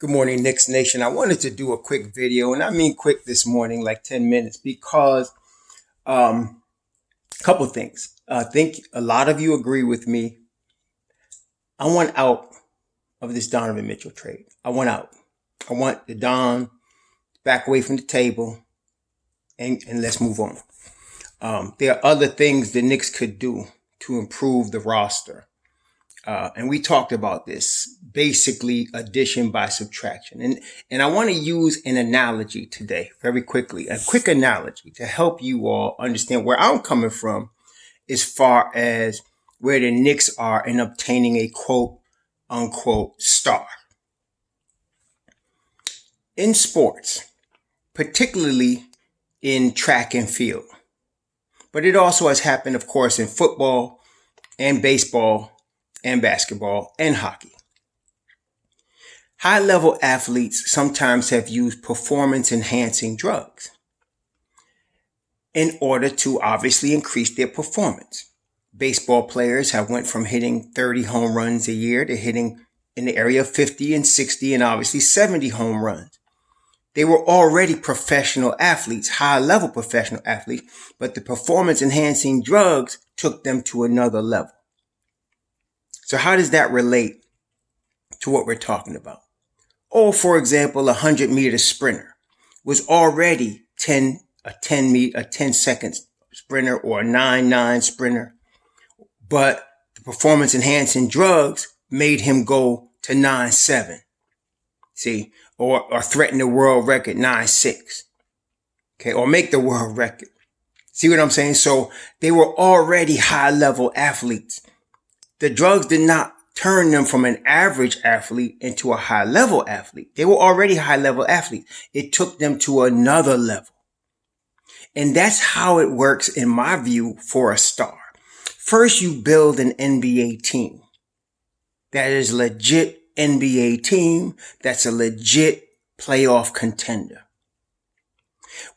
Good morning, Knicks Nation. I wanted to do a quick video, and I mean quick this morning, like 10 minutes, because a couple things. I think a lot of you agree with me. I want out of this Donovan Mitchell trade. I want out. I want the Don back away from the table, and let's move on. There are other things the Knicks could do to improve the roster. And we talked about this, basically addition by subtraction. And I want to use an analogy today very quickly, a quick analogy to help you all understand where I'm coming from as far as where the Knicks are in obtaining a quote unquote star. In sports, particularly in track and field, but it also has happened, of course, in football and baseball and basketball and hockey. High-level athletes sometimes have used performance-enhancing drugs in order to obviously increase their performance. Baseball players have went from hitting 30 home runs a year to hitting in the area of 50 and 60 and obviously 70 home runs. They were already professional athletes, high-level professional athletes, but the performance-enhancing drugs took them to another level. So how does that relate to what we're talking about? Or, for example, a 100-meter sprinter was already a 10 seconds sprinter or a 9.9 sprinter, but the performance enhancing drugs made him go to 9.7. See, or threaten the world record 9.6. Okay, or make the world record. See what I'm saying? So they were already high-level athletes. The drugs did not turn them from an average athlete into a high-level athlete. They were already high-level athletes. It took them to another level. And that's how it works, in my view, for a star. First, you build an NBA team. That is a legit NBA team. That's a legit playoff contender.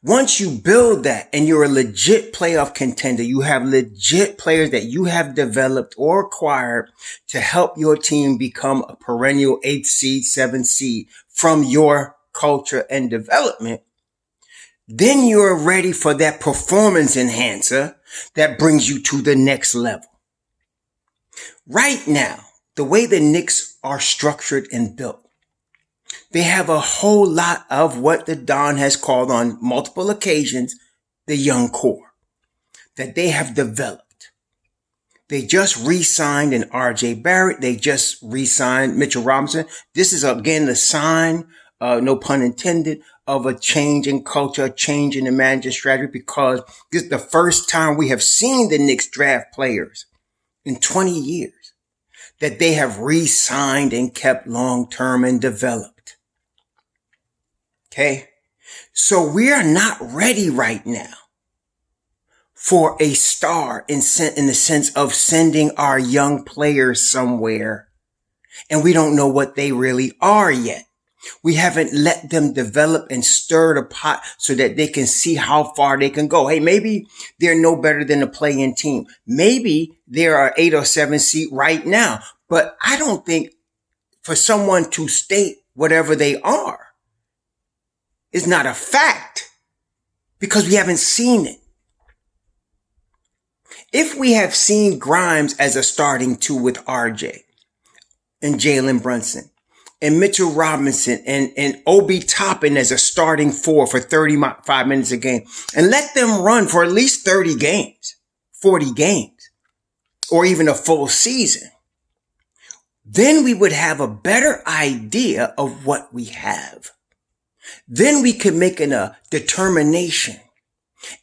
Once you build that and you're a legit playoff contender, you have legit players that you have developed or acquired to help your team become a perennial 8th seed, 7th seed from your culture and development. Then you're ready for that performance enhancer that brings you to the next level. Right now, the way the Knicks are structured and built, they have a whole lot of what the Don has called on multiple occasions the young core that they have developed. They just re-signed an R.J. Barrett. They just re-signed Mitchell Robinson. This is, again, the sign, no pun intended, of a change in culture, a change in the management strategy, because this is the first time we have seen the Knicks draft players in 20 years that they have re-signed and kept long-term and developed. Okay, so we are not ready right now for a star in the sense of sending our young players somewhere, and we don't know what they really are yet. We haven't let them develop and stir the pot so that they can see how far they can go. Hey, maybe they're no better than a play-in team. Maybe they're an 8 or 7 seed right now, but I don't think for someone to state whatever they are is not a fact because we haven't seen it. If we have seen Grimes as a starting 2 with RJ and Jalen Brunson and Mitchell Robinson and Obi Toppin as a starting 4 for 35 minutes a game, and let them run for at least 30 games, 40 games, or even a full season, then we would have a better idea of what we have. Then we could make a determination.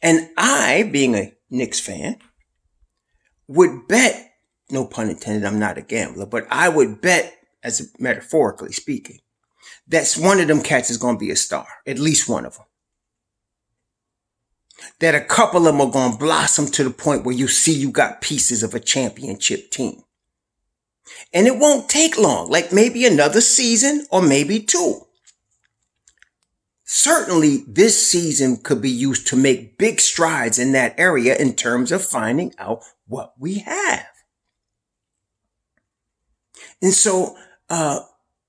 And I, being a Knicks fan, would bet, no pun intended, I'm not a gambler, but I would bet, as metaphorically speaking, that one of them cats is going to be a star. At least one of them. That a couple of them are going to blossom to the point where you see you got pieces of a championship team. And it won't take long, like maybe another season or maybe 2. Certainly, this season could be used to make big strides in that area in terms of finding out what we have. And so,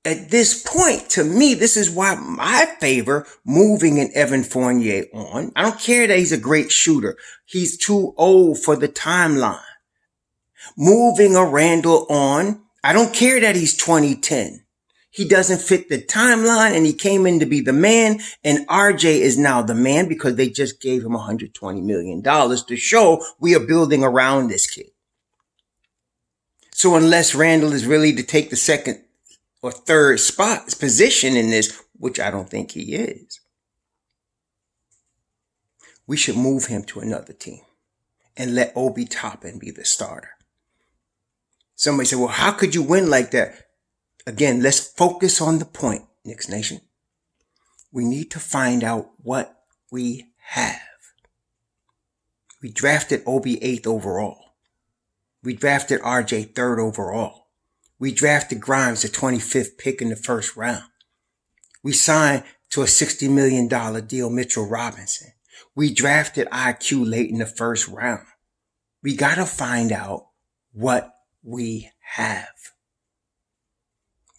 At this point, to me, this is why I favor moving an Evan Fournier on. I don't care that he's a great shooter. He's too old for the timeline. Moving a Randall on, I don't care that he's 2010. He doesn't fit the timeline, and he came in to be the man, and RJ is now the man because they just gave him $120 million to show we are building around this kid. So unless Randall is really to take the second or third position in this, which I don't think he is, we should move him to another team and let Obi Toppin be the starter. Somebody said, well, how could you win like that? Again, let's focus on the point, Knicks Nation. We need to find out what we have. We drafted Obi 8th overall. We drafted RJ 3rd overall. We drafted Grimes, the 25th pick in the first round. We signed to a $60 million deal Mitchell Robinson. We drafted IQ late in the first round. We got to find out what we have.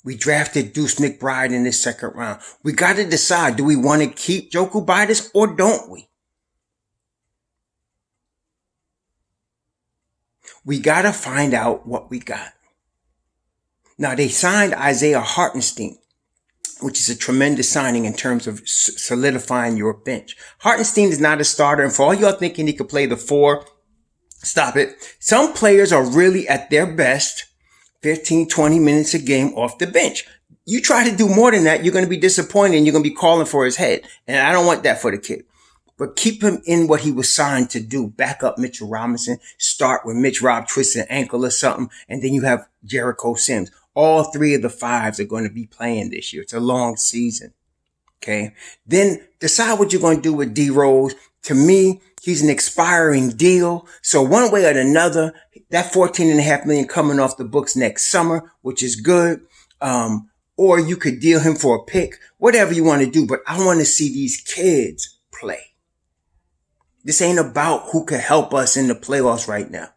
We drafted Deuce McBride in the second round. We got to decide, do we want to keep Joku Bidas or don't we? We got to find out what we got. Now, they signed Isaiah Hartenstein, which is a tremendous signing in terms of solidifying your bench. Hartenstein is not a starter, and for all y'all thinking he could play the 4, stop it. Some players are really at their best 15, 20 minutes a game off the bench. You try to do more than that, you're going to be disappointed and you're going to be calling for his head. And I don't want that for the kid. But keep him in what he was signed to do. Back up Mitchell Robinson. Start with Mitch Rob twists an ankle or something. And then you have Jericho Sims. All 3 of the 5s are going to be playing this year. It's a long season. Okay. Then decide what you're going to do with D Rose. To me, he's an expiring deal. So one way or another, that $14.5 million coming off the books next summer, which is good. Or you could deal him for a pick, whatever you want to do. But I want to see these kids play. This ain't about who could help us in the playoffs right now.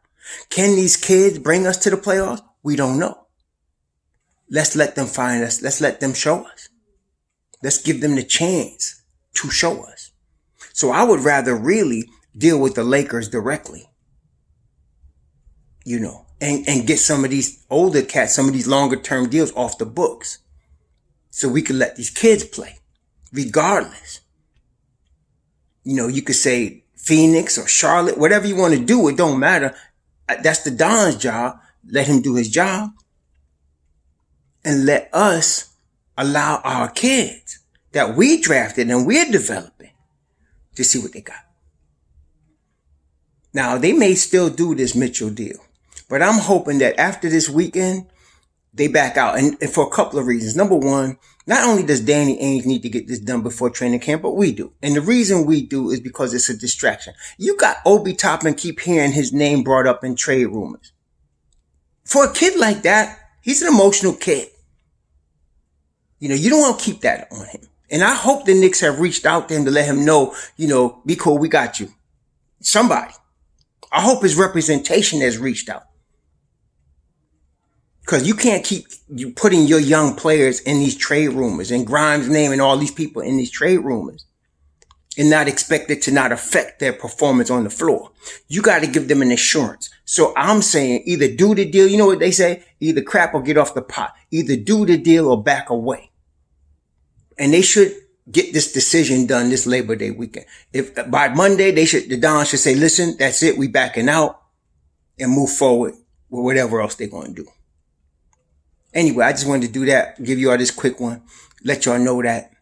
Can these kids bring us to the playoffs? We don't know. Let's let them find us. Let's let them show us. Let's give them the chance to show us. So I would rather really deal with the Lakers directly, and get some of these older cats, some of these longer term deals off the books so we can let these kids play regardless. You could say Phoenix or Charlotte, whatever you want to do, it don't matter. That's the Don's job. Let him do his job and let us allow our kids that we drafted and we're developing to see what they got. Now, they may still do this Mitchell deal, but I'm hoping that after this weekend, they back out. And for a couple of reasons. Number one, not only does Danny Ainge need to get this done before training camp, but we do. And the reason we do is because it's a distraction. You got Obi Toppin keep hearing his name brought up in trade rumors. For a kid like that, he's an emotional kid. You don't want to keep that on him. And I hope the Knicks have reached out to him to let him know, be cool, we got you. Somebody. I hope his representation has reached out. Because you can't keep putting your young players in these trade rumors and Grimes' name and all these people in these trade rumors and not expect it to not affect their performance on the floor. You got to give them an assurance. So I'm saying either do the deal. You know what they say? Either crap or get off the pot. Either do the deal or back away. And they should get this decision done this Labor Day weekend. If by Monday, the Don should say, listen, that's it. We backing out and move forward with whatever else they're going to do. Anyway, I just wanted to do that, give you all this quick one, let y'all know that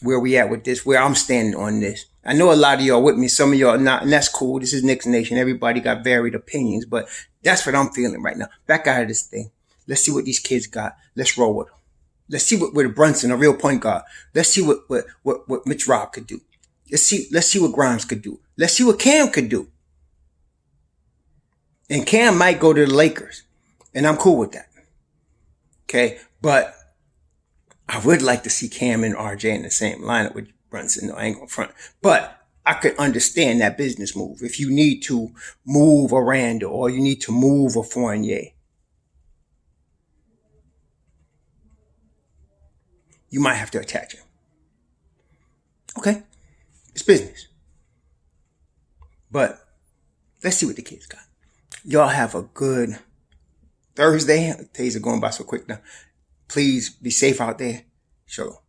where we at with this, where I'm standing on this. I know a lot of y'all with me, some of y'all not, and that's cool. This is Knicks Nation. Everybody got varied opinions, but that's what I'm feeling right now. Back out of this thing. Let's see what these kids got. Let's roll with them. Let's see what with Brunson, a real point guard. Let's see what Mitch Rob could do. Let's see what Grimes could do. Let's see what Cam could do. And Cam might go to the Lakers, and I'm cool with that. Okay, but I would like to see Cam and RJ in the same lineup with Brunson. No, I ain't gonna front. But I could understand that business move. If you need to move a Randall or you need to move a Fournier. you might have to attach him. Okay, it's business. But let's see what the kids got. Y'all have a good Thursday. Days are going by so quick now. Please be safe out there. Shalom.